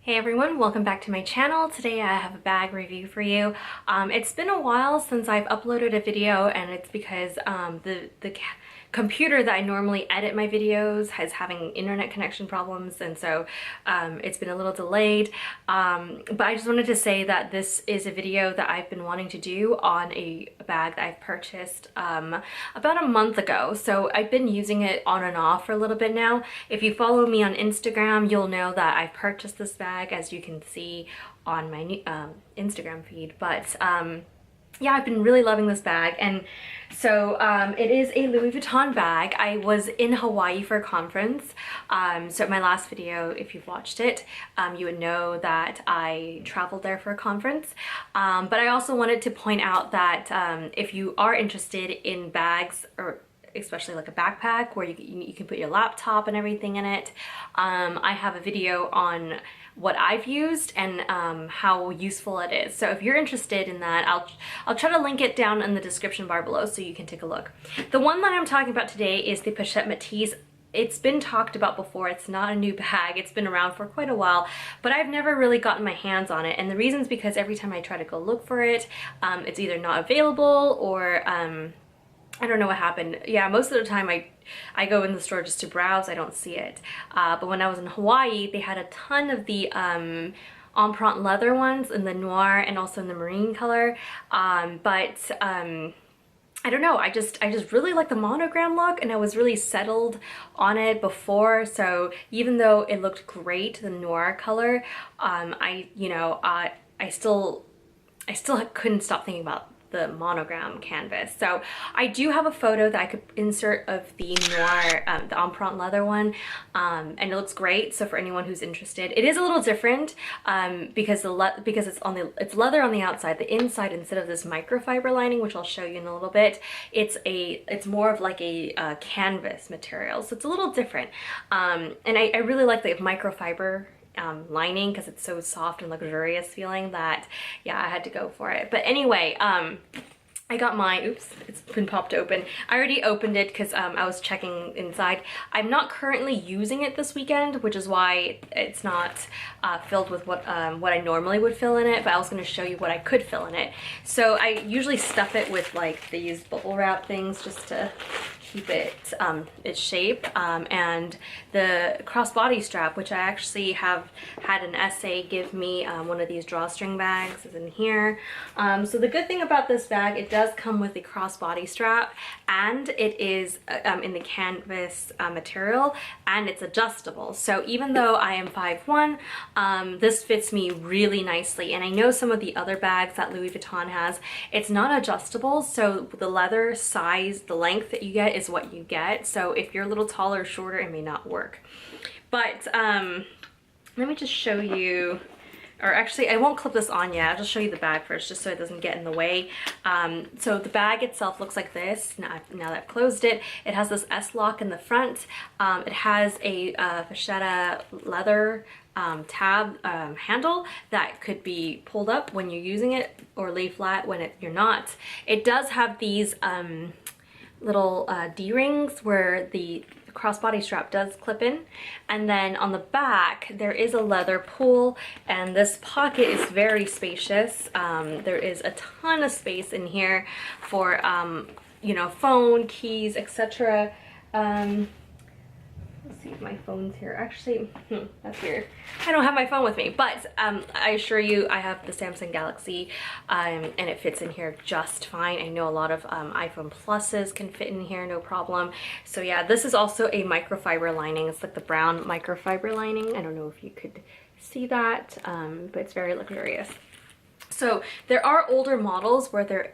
Hey everyone, welcome back to my channel. Today I have a bag review for you. It's been a while since I've uploaded a video, and it's because the computer that I normally edit my videos is having internet connection problems, and so it's been a little delayed. But I just wanted to say that this is a video that I've been wanting to do on a bag that I've purchased about a month ago. So I've been using it on and off for a little bit now. If you follow me on Instagram, you'll know that I've purchased this bag, as you can see on my Instagram feed. But yeah, I've been really loving this bag, and so it is a Louis Vuitton bag. I was in Hawaii for a conference, so my last video, if you've watched it, you would know that I traveled there for a conference. But I also wanted to point out that if you are interested in bags, or especially like a backpack where you can put your laptop and everything in it, I have a video on what I've used and how useful it is. So if you're interested in that, I'll try to link it down in the description bar below so you can take a look. The one that I'm talking about today is the pochette metis. It's been talked about before. It's not a new bag. It's been around for quite a while, but I've never really gotten my hands on it. And the reason is because every time I try to go look for it, it's either not available or I don't know what happened. Yeah, most of the time I go in the store just to browse. I don't see it. But when I was in Hawaii, they had a ton of the empreinte leather ones in the noir and also in the marine color. I don't know, I just really like the monogram look, and I was really settled on it before. So even though it looked great, the noir color, I still couldn't stop thinking about the monogram canvas. So I do have a photo that I could insert of the noir, the empreinte leather one, and it looks great. So for anyone who's interested, it is a little different because it's leather on the outside. The inside, instead of this microfibre lining, which I'll show you in a little bit, it's more of like a canvas material. So it's a little different, and I really like the microfibre lining because it's so soft and luxurious feeling that, yeah, I had to go for it. But anyway, I got mine. Oops, it's been popped open. I already opened it because I was checking inside. I'm not currently using it this weekend, which is why it's not filled with what I normally would fill in it, but I was going to show you what I could fill in it. So I usually stuff it with like these bubble wrap things just to keep it its shape, and the crossbody strap, which I actually have had an essay give me one of these drawstring bags, is in here. So the good thing about this bag, it does come with a crossbody strap, and it is in the canvas material, and it's adjustable. So even though I am 5'1", this fits me really nicely. And I know some of the other bags that Louis Vuitton has, it's not adjustable, so the leather size, the length that you get is what you get. So if you're a little taller or shorter, it may not work. But let me just show you, or actually I won't clip this on yet. I'll just show you the bag first, just so it doesn't get in the way. So the bag itself looks like this. Now that I've closed it, it has this S-lock in the front. It has a vachetta leather tab handle that could be pulled up when you're using it, or lay flat when you're not. It does have these little D-rings where the crossbody strap does clip in, and then on the back there is a leather pull, and this pocket is very spacious. There is a ton of space in here for phone, keys, etc. Let's see if my phone's here. Actually, that's weird. I don't have my phone with me, but I assure you I have the Samsung Galaxy, and it fits in here just fine. I know a lot of iPhone Pluses can fit in here, no problem. So yeah, this is also a microfibre lining. It's like the brown microfibre lining. I don't know if you could see that, but it's very luxurious. So there are older models where there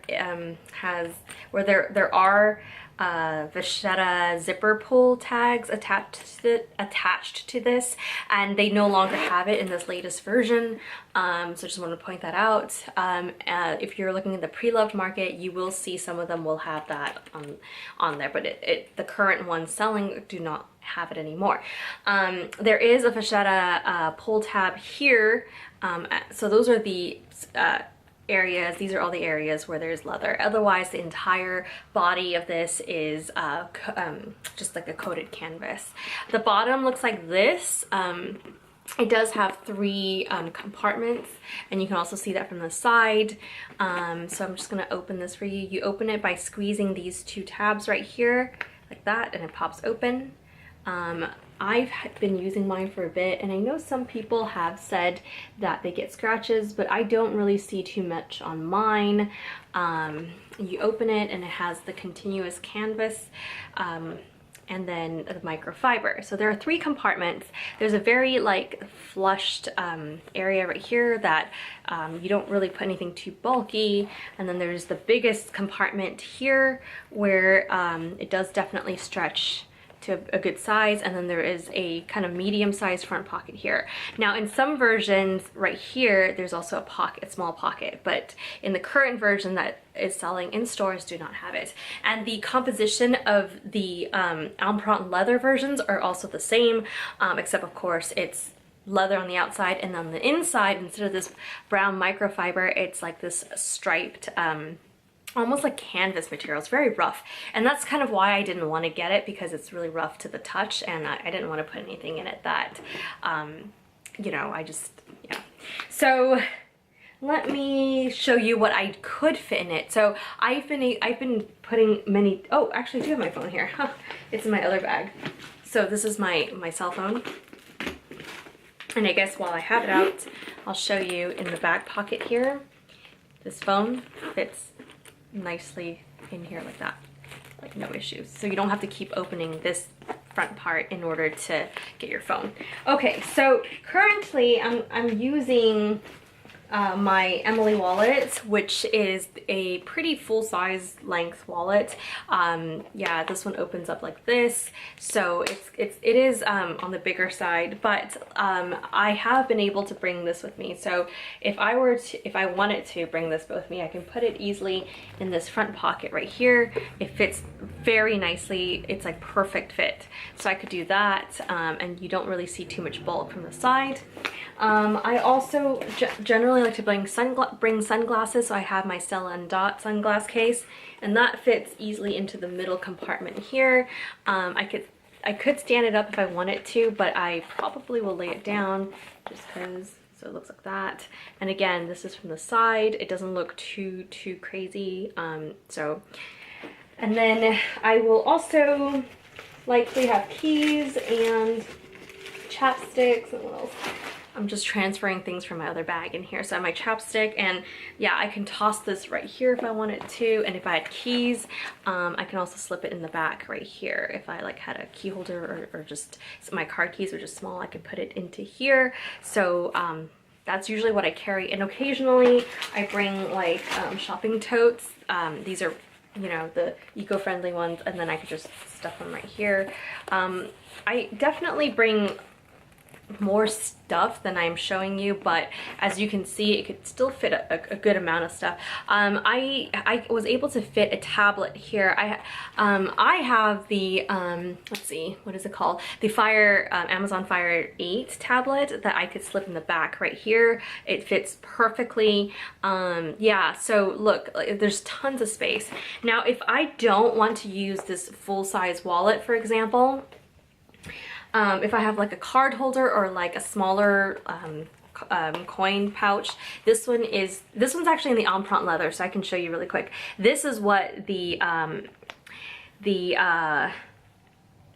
are vachetta zipper pull tags attached to this, and they no longer have it in this latest version. So just want to point that out. If you're looking at the pre-loved market, you will see some of them will have that on there, but the current ones selling do not have it anymore. There is a vachetta pull tab here. So those are the areas. These are all the areas where there's leather. Otherwise, the entire body of this is just like a coated canvas. The bottom looks like this. It does have 3 compartments, and you can also see that from the side. So I'm just gonna open this for you. You open it by squeezing these 2 tabs right here, like that, and it pops open. I've been using mine for a bit, and I know some people have said that they get scratches, but I don't really see too much on mine. You open it and it has the continuous canvas, and then the microfiber. So there are 3 compartments. There's a very like flushed area right here that you don't really put anything too bulky. And then there's the biggest compartment here where it does definitely stretch to a good size, and then there is a kind of medium-sized front pocket here. Now in some versions right here there's also a pocket, a small pocket, but in the current version that is selling in stores do not have it. And the composition of the Empreinte leather versions are also the same, except of course it's leather on the outside, and on the inside, instead of this brown microfiber, it's like this striped almost like canvas material. It's very rough, and that's kind of why I didn't want to get it, because it's really rough to the touch, and I didn't want to put anything in it that you know, yeah. So let me show you what I could fit in it. So I've been putting many, oh, actually I do have my phone here. It's in my other bag. So this is my cell phone, and I guess while I have it out, I'll show you in the back pocket here. This phone fits nicely in here like that, like no issues. So you don't have to keep opening this front part in order to get your phone. Okay, so currently I'm using my Angeleyn wallet, which is a pretty full-size length wallet. Yeah, this one opens up like this, so it is on the bigger side, but I have been able to bring this with me. So if I wanted to bring this with me, I can put it easily in this front pocket right here. It fits very nicely. It's like perfect fit, so I could do that, and you don't really see too much bulk from the side. I also generally like to bring sunglasses, so I have my Stella & Dot sunglass case, and that fits easily into the middle compartment here. I could stand it up if I wanted to, but I probably will lay it down just because, so it looks like that. And again, this is from the side. It doesn't look too crazy. So, and then I will also likely have keys and chapsticks, and what else? I'm just transferring things from my other bag in here. So I have my chapstick, and yeah, I can toss this right here if I wanted to. And if I had keys, I can also slip it in the back right here. If I like had a key holder, or just my card keys were just small, I could put it into here. So that's usually what I carry. And occasionally I bring like shopping totes. These are, you know, the eco-friendly ones, and then I could just stuff them right here. I definitely bring more stuff than I'm showing you, but as you can see, it could still fit a good amount of stuff. I was able to fit a tablet here. I have the let's see, what is it called, the Amazon Fire 8 tablet that I could slip in the back right here. It fits perfectly. Yeah, so look, there's tons of space. Now if I don't want to use this full-size wallet, for example, if I have like a card holder or like a smaller coin pouch, this one's actually in the Empreinte leather, so I can show you really quick. This is what the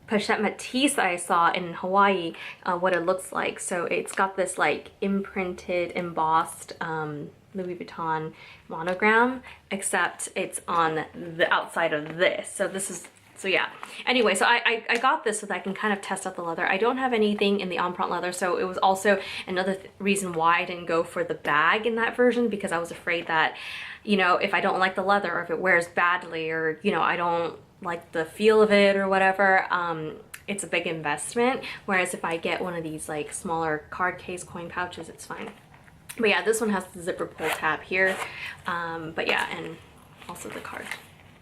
pochette metis that I saw in Hawaii, what it looks like. So it's got this like imprinted, embossed Louis Vuitton monogram, except it's on the outside of this. So this is, so yeah, anyway, so I got this so that I can kind of test out the leather. I don't have anything in the Empreinte leather, so it was also another reason why I didn't go for the bag in that version, because I was afraid that, you know, if I don't like the leather, or if it wears badly, or, you know, I don't like the feel of it or whatever, it's a big investment. Whereas if I get one of these like smaller card case coin pouches, it's fine. But yeah, this one has the zipper pull tab here. But yeah, and also the card,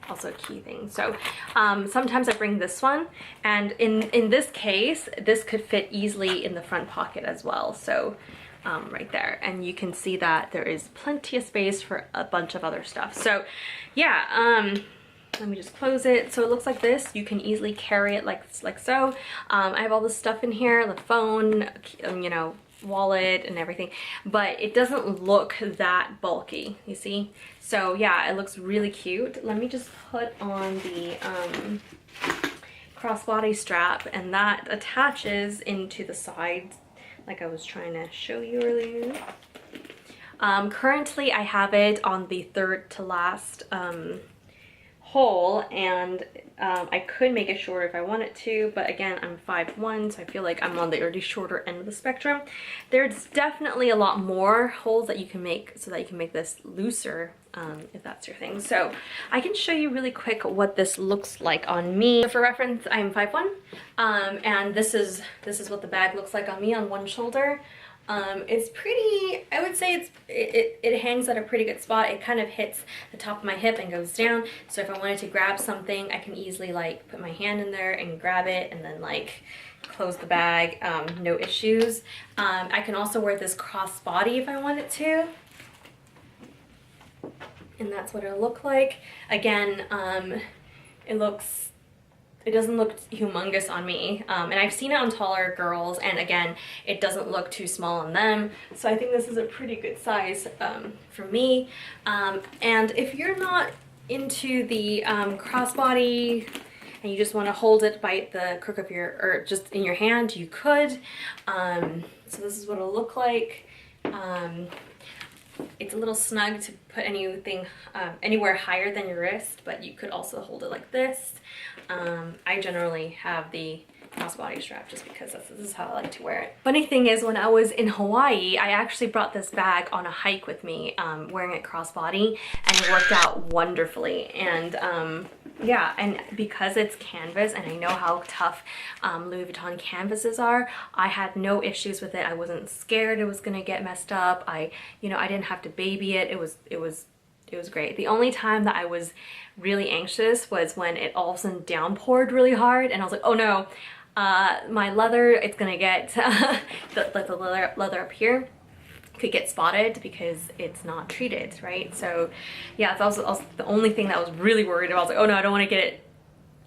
also a key thing. So sometimes I bring this one, and in this case, this could fit easily in the front pocket as well. So right there, and you can see that there is plenty of space for a bunch of other stuff. So yeah, let me just close it. So it looks like this. You can easily carry it like so. I have all this stuff in here, the phone, you know, wallet and everything, but it doesn't look that bulky, you see? So yeah, it looks really cute. Let me just put on the crossbody strap, and that attaches into the sides like I was trying to show you earlier. Currently I have it on the third to last hole, and I could make it shorter if I wanted to, but again, I'm 5'1", so I feel like I'm on the already shorter end of the spectrum. There's definitely a lot more holes that you can make so that you can make this looser, if that's your thing. So I can show you really quick what this looks like on me. So for reference, I'm 5'1", and this is what the bag looks like on me on one shoulder. It's pretty, I would say it hangs at a pretty good spot. It kind of hits the top of my hip and goes down. So if I wanted to grab something, I can easily like put my hand in there and grab it and then like close the bag, no issues. I can also wear this crossbody if I wanted to. And that's what it'll look like. Again, it doesn't look humongous on me, and I've seen it on taller girls, and again, it doesn't look too small on them, so I think this is a pretty good size for me. And if you're not into the crossbody and you just want to hold it by the crook of your, or just in your hand, you could. So this is what it'll look like. It's a little snug to put anything anywhere higher than your wrist, but you could also hold it like this. I generally have the crossbody strap just because this is how I like to wear it. Funny thing is, when I was in Hawaii, I actually brought this bag on a hike with me, wearing it crossbody, and it worked out wonderfully. And yeah, and because it's canvas and I know how tough Louis Vuitton canvases are, I had no issues with it. I wasn't scared it was gonna get messed up. I didn't have to baby it. It was great. The only time that I was really anxious was when it all of a sudden downpoured really hard, and I was like, oh no, my leather, it's gonna get the leather up here could get spotted because it's not treated, right? So yeah, that was also the only thing that I was really worried about. I was like, oh no, I don't want to get it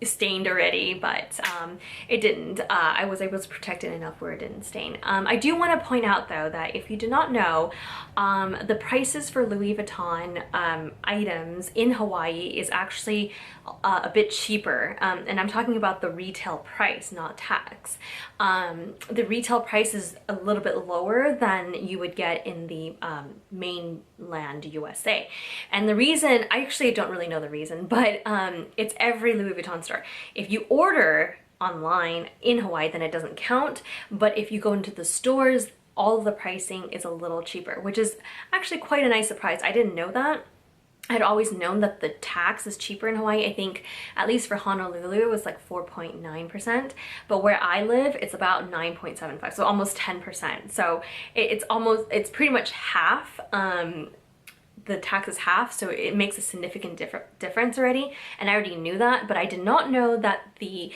stained already, but it didn't. I was able to protect it enough where it didn't stain. I do want to point out though that if you do not know, the prices for Louis Vuitton items in Hawaii is actually a bit cheaper, and I'm talking about the retail price, not tax. The retail price is a little bit lower than you would get in the mainland USA, and the reason, I actually don't really know the reason, but it's every Louis Vuitton store. If you order online in Hawaii, then it doesn't count, but if you go into the stores, all of the pricing is a little cheaper, which is actually quite a nice surprise. I didn't know that. I'd always known that the tax is cheaper in Hawaii. I think, at least for Honolulu, it was like 4.9%, but where I live, it's about 9.75, so almost 10%. So it's pretty much half. The tax is half, so it makes a significant difference already, and I already knew that, but I did not know that the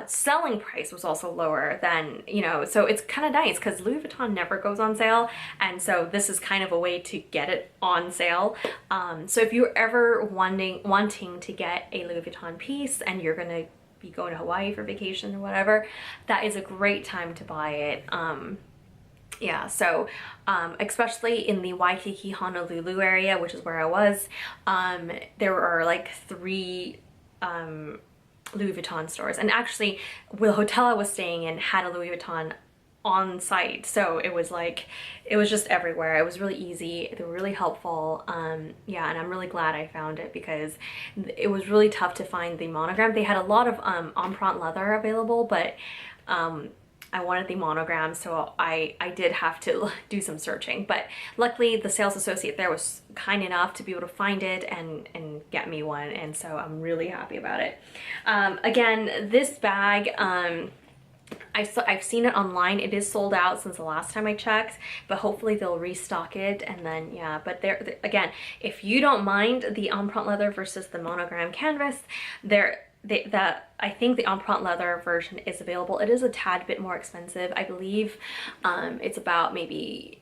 selling price was also lower than, so it's kind of nice because Louis Vuitton never goes on sale, and so this is kind of a way to get it on sale. So if you're ever wanting to get a Louis Vuitton piece and you're gonna be going to Hawaii for vacation or whatever, that is a great time to buy it. Yeah, so especially in the Waikiki, Honolulu area, which is where I was, there are like 3 Louis Vuitton stores, and actually the hotel I was staying in had a Louis Vuitton on site, so it was just everywhere. It was really easy. They were really helpful. Yeah, and I'm really glad I found it because it was really tough to find the monogram. They had a lot of empreinte leather available, but I wanted the monogram, so I did have to do some searching, but luckily the sales associate there was kind enough to be able to find it and get me one, and so I'm really happy about it. Again, this bag, I've seen it online. It is sold out since the last time I checked, but hopefully they'll restock it, and then yeah, but there again, if you don't mind the empreinte leather versus the monogram canvas, I think the empreinte leather version is available. It is a tad bit more expensive. I believe it's about maybe,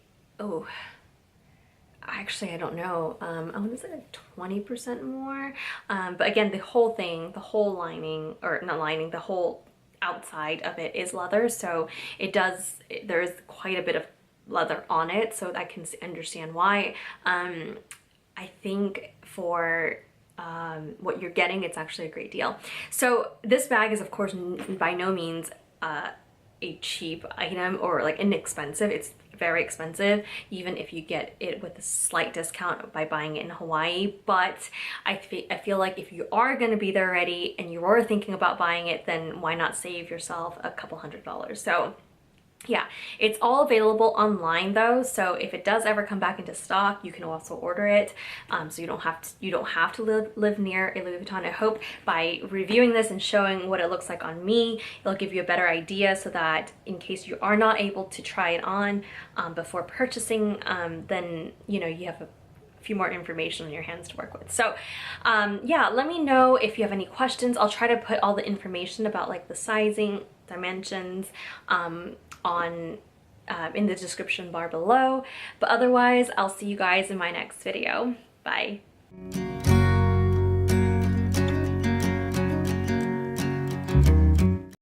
actually I don't know, I want to say like 20% more. But again, the whole thing, the whole lining, or not lining, the whole outside of it is leather, so there is quite a bit of leather on it, so I can understand why. I think for what you're getting, it's actually a great deal. So this bag is of course by no means a cheap item or like inexpensive. It's very expensive, even if you get it with a slight discount by buying it in Hawaii. But I feel like if you are going to be there already and you are thinking about buying it, then why not save yourself a couple $100s? So yeah, it's all available online though, so if it does ever come back into stock, you can also order it. So you don't have to live near a Louis Vuitton. I hope by reviewing this and showing what it looks like on me, it'll give you a better idea, so that in case you are not able to try it on before purchasing, then you know you have a few more information on your hands to work with. So yeah, let me know if you have any questions. I'll try to put all the information about like the sizing, dimensions in the description bar below. But otherwise, I'll see you guys in my next video. Bye.